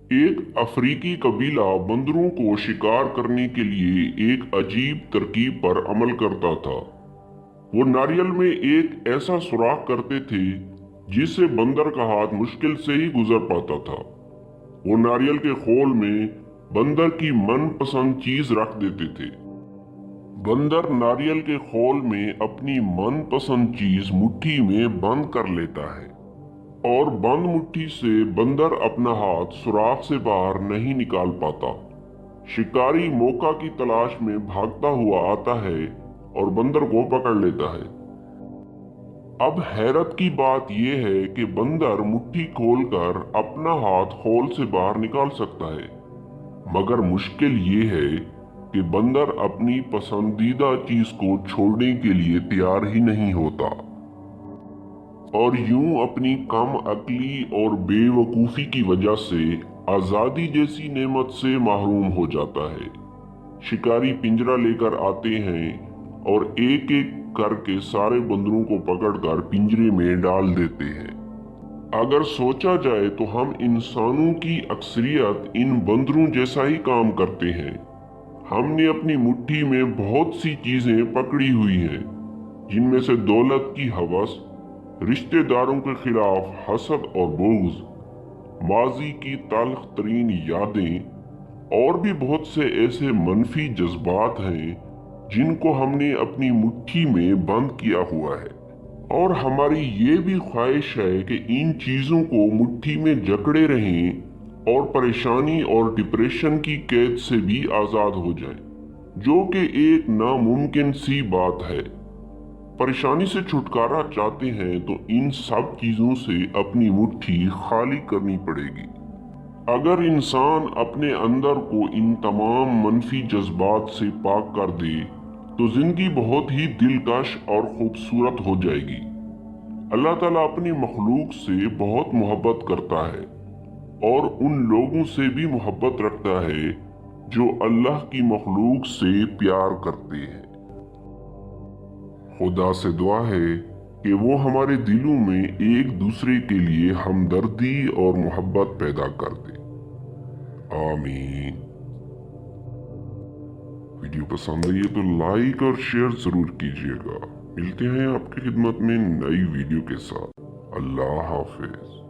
एक अफ्रीकी कबीला बंदरों को शिकार करने के लिए एक अजीब तरकीब पर अमल करता था। वो नारियल में एक ऐसा सुराख करते थे जिससे बंदर का हाथ मुश्किल से ही गुजर पाता था। वो नारियल के खोल में बंदर की मनपसंद चीज रख देते थे। बंदर नारियल के खोल में अपनी मनपसंद चीज मुट्ठी में बंद कर लेता है और बंद मुट्ठी से बंदर अपना हाथ सुराख से बाहर नहीं निकाल पाता। शिकारी मौका की तलाश में भागता हुआ आता है और बंदर को पकड़ लेता है। अब हैरत की बात यह है कि बंदर मुट्ठी खोलकर अपना हाथ खोल से बाहर निकाल सकता है, मगर मुश्किल ये है कि बंदर अपनी पसंदीदा चीज को छोड़ने के लिए तैयार ही नहीं होता और यूं अपनी कम अक्ली और बेवकूफी की वजह से आजादी जैसी नेमत से महरूम हो जाता है। शिकारी पिंजरा लेकर आते हैं और एक एक करके सारे बंदरों को पकड़कर पिंजरे में डाल देते हैं। अगर सोचा जाए तो हम इंसानों की अक्सरियत इन बंदरों जैसा ही काम करते हैं। हमने अपनी मुट्ठी में बहुत सी चीजें पकड़ी हुई हैं, जिनमें से दौलत की हवस, रिश्तेदारों के खिलाफ हसद और बोझ, माजी की तल्ख तरीन यादें और भी बहुत से ऐसे मनफी जज्बात हैं जिनको हमने अपनी मुट्ठी में बंद किया हुआ है। और हमारी ये भी ख्वाहिश है कि इन चीजों को मुट्ठी में जकड़े रहें और परेशानी और डिप्रेशन की कैद से भी आजाद हो जाएं, जो कि एक नामुमकिन सी बात है। परेशानी से छुटकारा चाहते हैं तो इन सब चीजों से अपनी मुट्ठी खाली करनी पड़ेगी। अगर इंसान अपने अंदर को इन तमाम मनफी जज्बात से पाक कर दे तो जिंदगी बहुत ही दिलकश और खूबसूरत हो जाएगी। अल्लाह ताला अपनी मखलूक से बहुत मोहब्बत करता है और उन लोगों से भी मोहब्बत रखता है जो अल्लाह की मखलूक से प्यार करते हैं। खुदा से दुआ है कि वो हमारे दिलों में एक दूसरे के लिए हमदर्दी और मोहब्बत पैदा कर दे। आमीन। वीडियो पसंद आई तो लाइक और शेयर जरूर कीजिएगा। मिलते हैं आपकी खिदमत में नई वीडियो के साथ। अल्लाह हाफिज।